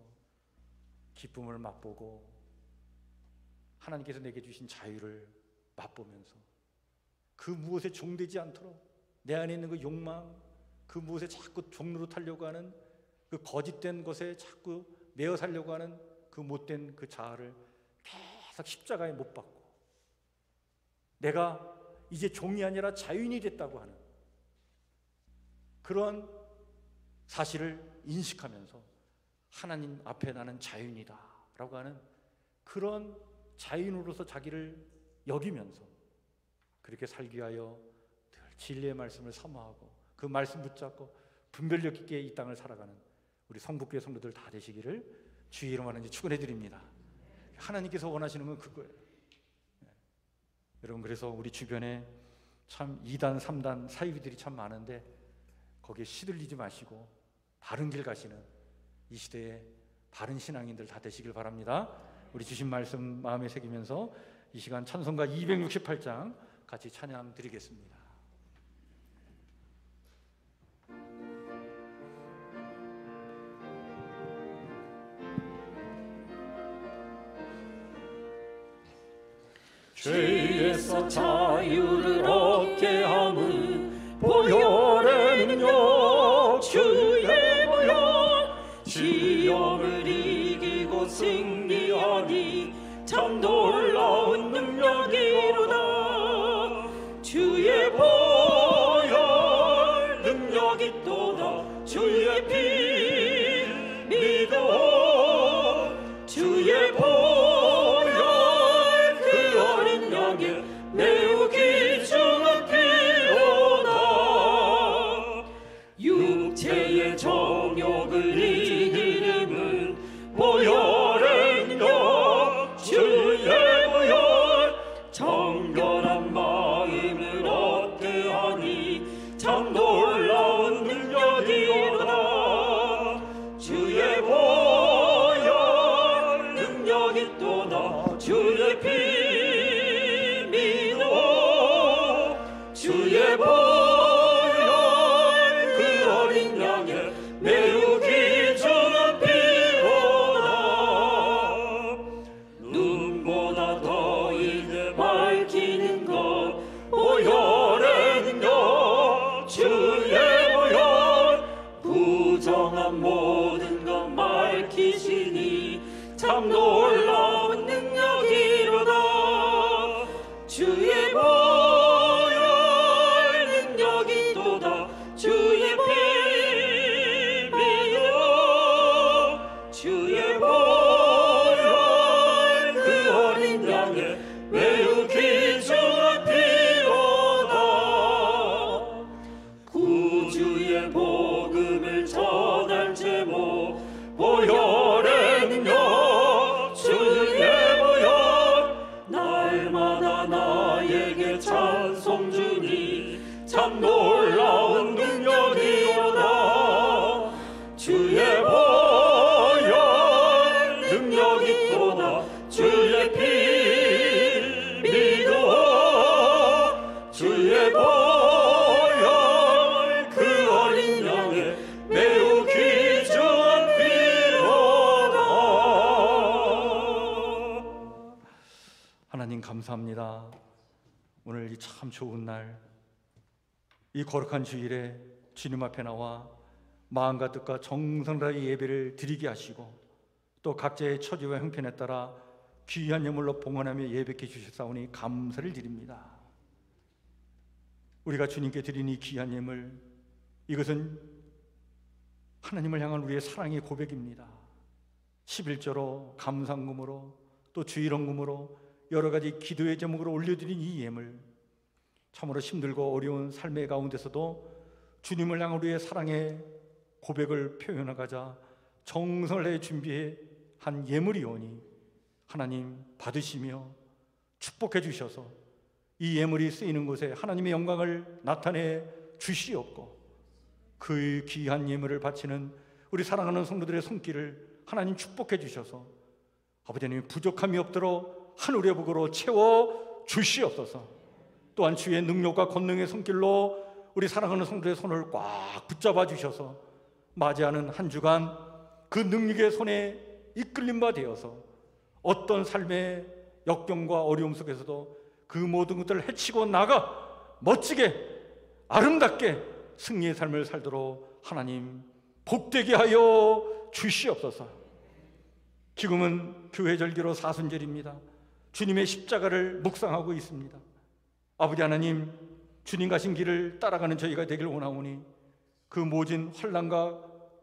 기쁨을 맛보고 하나님께서 내게 주신 자유를 맛보면서 그 무엇에 종되지 않도록 내 안에 있는 그 욕망, 그 무엇에 자꾸 종노릇하려고 하는 그 거짓된 것에 자꾸 매어 살려고 하는 그 못된 그 자아를 계속 십자가에 못 박고 내가 이제 종이 아니라 자유인이 됐다고 하는 그런 사실을 인식하면서 하나님 앞에 나는 자유인이다 라고 하는 그런 자유인으로서 자기를 여기면서 그렇게 살기 위하여 늘 진리의 말씀을 사모하고 그 말씀 붙잡고 분별력 있게 이 땅을 살아가는 우리 성북교회 성도들 다 되시기를 주의 이름으로 완전히 축원해 드립니다. 하나님께서 원하시는 건 그거예요. 여러분, 그래서 우리 주변에 참 2단 3단 사이비들이 참 많은데 거기에 시들리지 마시고 바른 길 가시는 이 시대의 바른 신앙인들 다 되시길 바랍니다. 우리 주신 말씀 마음에 새기면서 이 시간 찬송가 268장 같이 찬양 드리겠습니다. 죄에서 자유를 얻게 함은 보혈의 능력, 주의 보혈, 시험을 이기고 승리하니 참 놀라운 능력이로다. 주의 보혈 능력이 또다. 주의 피 참 놀라운 능력이로다. 주의 보혈 능력이 있도다. 주의 피 믿어. 주의 보혈 그 어린 양의 매우 귀중한 피로다. 눈보다 더 이제 밝히는 것 보혈의 능력. 주의 보혈 부정한 모든 것 밝히시니 참 놀라운 능력이로다. 주의 보혈 능력이 있도다. 주의 피 믿어. 주의 보혈 그 어린 양의 매우 귀중한 피로다. 구주의 복음을 전할 제목 보혈의 능력. 주의 보혈 날마다 나에게 찬송 주니 참 놀라운 능력이로다. 주의 보혈 능력이 있도다. 주의 피 믿어. 주의 보혈 그 어린 양의 매우 귀중한 피로다. 하나님 감사합니다. 오늘 이 참 좋은 날, 이 거룩한 주일에 주님 앞에 나와 마음과 뜻과 정성을 다해 예배를 드리게 하시고 또 각자의 처지와 형편에 따라 귀한 예물로 봉헌하며 예배케 주셨사오니 감사를 드립니다. 우리가 주님께 드린 이 귀한 예물, 이것은 하나님을 향한 우리의 사랑의 고백입니다. 11조로 감상금으로 또 주일헌금으로 여러 가지 기도의 제목으로 올려드린 이 예물, 참으로 힘들고 어려운 삶의 가운데서도 주님을 향한 우리의 사랑의 고백을 표현하고자 정성을 다해 준비해 한 예물이오니 하나님 받으시며 축복해 주셔서 이 예물이 쓰이는 곳에 하나님의 영광을 나타내 주시옵고, 그 귀한 예물을 바치는 우리 사랑하는 성도들의 손길을 하나님 축복해 주셔서 아버지 하나님 부족함이 없도록 하늘의 복으로 채워 주시옵소서. 또한 주의 능력과 권능의 손길로 우리 사랑하는 성도의 손을 꽉 붙잡아 주셔서 맞이하는 한 주간 그 능력의 손에 이끌림 바 되어서 어떤 삶의 역경과 어려움 속에서도 그 모든 것들을 헤치고 나가 멋지게 아름답게 승리의 삶을 살도록 하나님 복되게 하여 주시옵소서. 지금은 교회 절기로 사순절입니다. 주님의 십자가를 묵상하고 있습니다. 아버지 하나님, 주님 가신 길을 따라가는 저희가 되길 원하오니 그 모진 환난과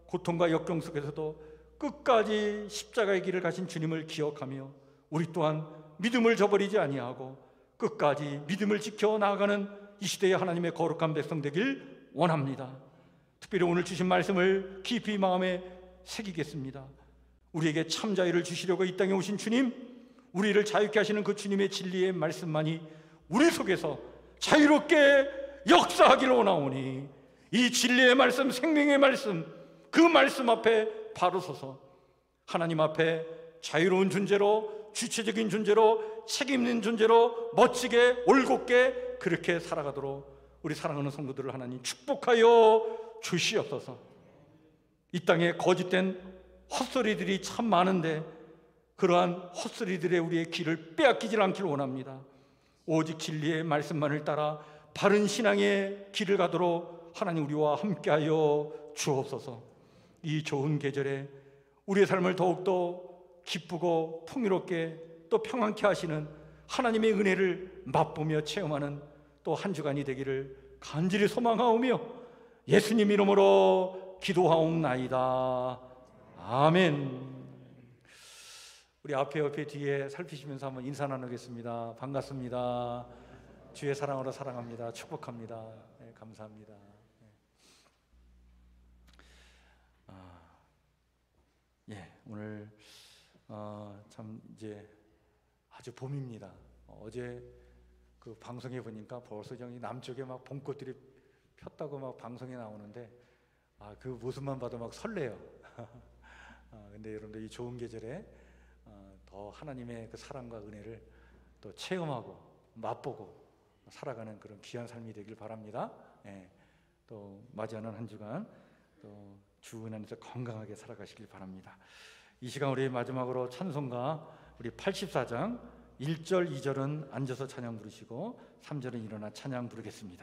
고통과 역경 속에서도 끝까지 십자가의 길을 가신 주님을 기억하며 우리 또한 믿음을 저버리지 아니하고 끝까지 믿음을 지켜 나아가는 이 시대의 하나님의 거룩한 백성 되길 원합니다. 특별히 오늘 주신 말씀을 깊이 마음에 새기겠습니다. 우리에게 참 자유를 주시려고 이 땅에 오신 주님, 우리를 자유케 하시는 그 주님의 진리의 말씀만이 우리 속에서 자유롭게 역사하기를 원하오니 이 진리의 말씀, 생명의 말씀, 그 말씀 앞에 바로 서서 하나님 앞에 자유로운 존재로, 주체적인 존재로, 책임 있는 존재로 멋지게 올곧게 그렇게 살아가도록 우리 사랑하는 성도들을 하나님 축복하여 주시옵소서. 이 땅에 거짓된 헛소리들이 참 많은데 그러한 헛소리들의 우리의 길을 빼앗기질 않기를 원합니다. 오직 진리의 말씀만을 따라 바른 신앙의 길을 가도록 하나님 우리와 함께하여 주옵소서. 이 좋은 계절에 우리의 삶을 더욱더 기쁘고 풍요롭게 또 평안케 하시는 하나님의 은혜를 맛보며 체험하는 또 한 주간이 되기를 간절히 소망하오며 예수님 이름으로 기도하옵나이다. 아멘. 우리 앞에 옆에 뒤에 살피시면서 한번 인사 나누겠습니다. 반갑습니다. 주의 사랑으로 사랑합니다. 축복합니다. 네, 감사합니다. 네. 오늘 참 이제 아주 봄입니다. 어제 그 방송에 보니까 벌써 저기 남쪽에 막 봄꽃들이 폈다고 막 방송에 나오는데 그 모습만 봐도 막 설레요. 근데 여러분들 이 좋은 계절에 더 하나님의 그 사랑과 은혜를 또 체험하고 맛보고 살아가는 그런 귀한 삶이 되길 바랍니다. 또 맞이하는 한 주간 또 주 안에서 건강하게 살아가시길 바랍니다. 이 시간 우리 마지막으로 찬송가 우리 84장 1절 2절은 앉아서 찬양 부르시고 3절은 일어나 찬양 부르겠습니다.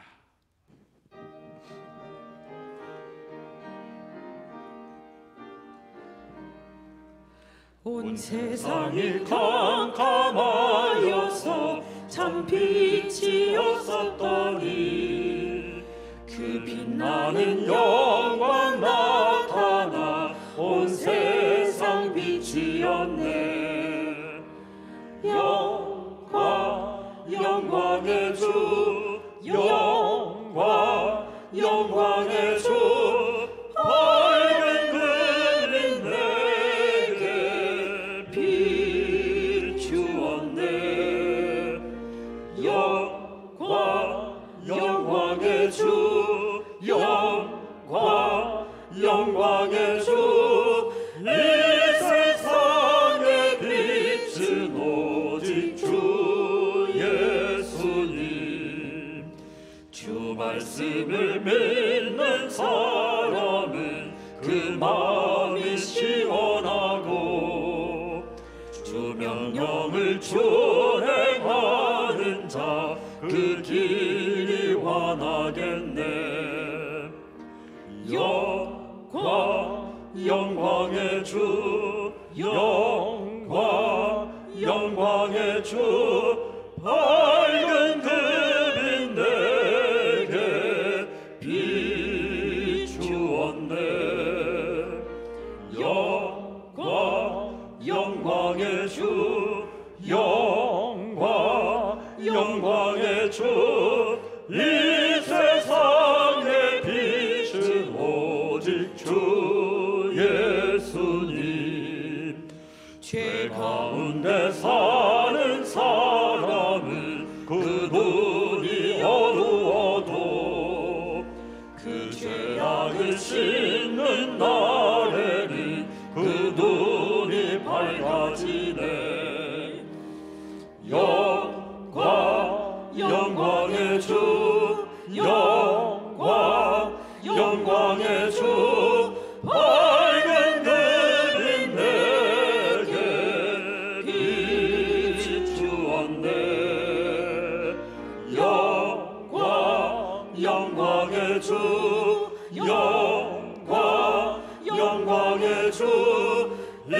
온 세상이 캄캄하여서 참 빛이 없었더니 그 빛나는 영광 나타나 온 세상 빛이었네. 영광의 주, 영광의 주, 밝은 그림 내게 비추었네. 영광의 주, 영광의 주, 이 세상의 빛은 오직 주 예수님. 주 말씀을 믿는 사람은 그 마음이 시원하고 주 명령을 준행하는 자 그 길이 환하겠네. 영광의 주, 영광의 주, 밝은 그빛 내게 비추었네. 영광의 주, 영광의 주, 이 세상의 빛은 오직 주 예수님. 죄 가운데 사는 사람은 그 눈이 어두워도 그 죄악을 씻는 날에는 그 눈이 밝아지네. 영광의 주, 영광의 주, 밝은 그빛 내게 비추었네. 영광의 주, 영광의 주, 이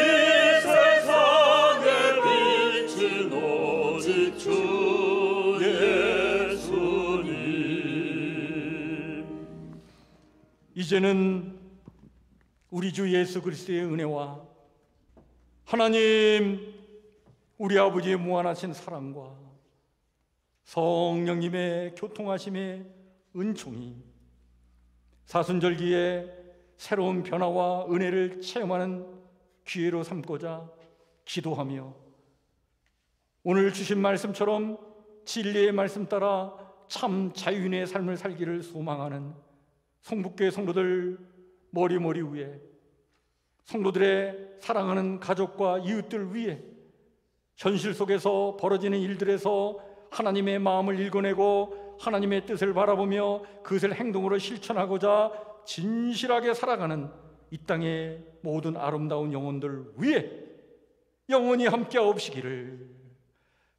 세상의 빛은 오직 주 예수님. 이제는 우리 주 예수 그리스도의 은혜와 하나님 우리 아버지의 무한하신 사랑과 성령님의 교통하심의 은총이 사순절기에 새로운 변화와 은혜를 체험하는 기회로 삼고자 기도하며 오늘 주신 말씀처럼 진리의 말씀 따라 참 자유인의 삶을 살기를 소망하는 성북교회 성도들 머리 위에 성도들의 사랑하는 가족과 이웃들 위에 현실 속에서 벌어지는 일들에서 하나님의 마음을 읽어내고 하나님의 뜻을 바라보며 그것을 행동으로 실천하고자 진실하게 살아가는 이 땅의 모든 아름다운 영혼들 위에 영원히 함께하옵시기를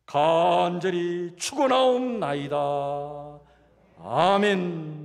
간절히 축원하옵나이다. 아멘.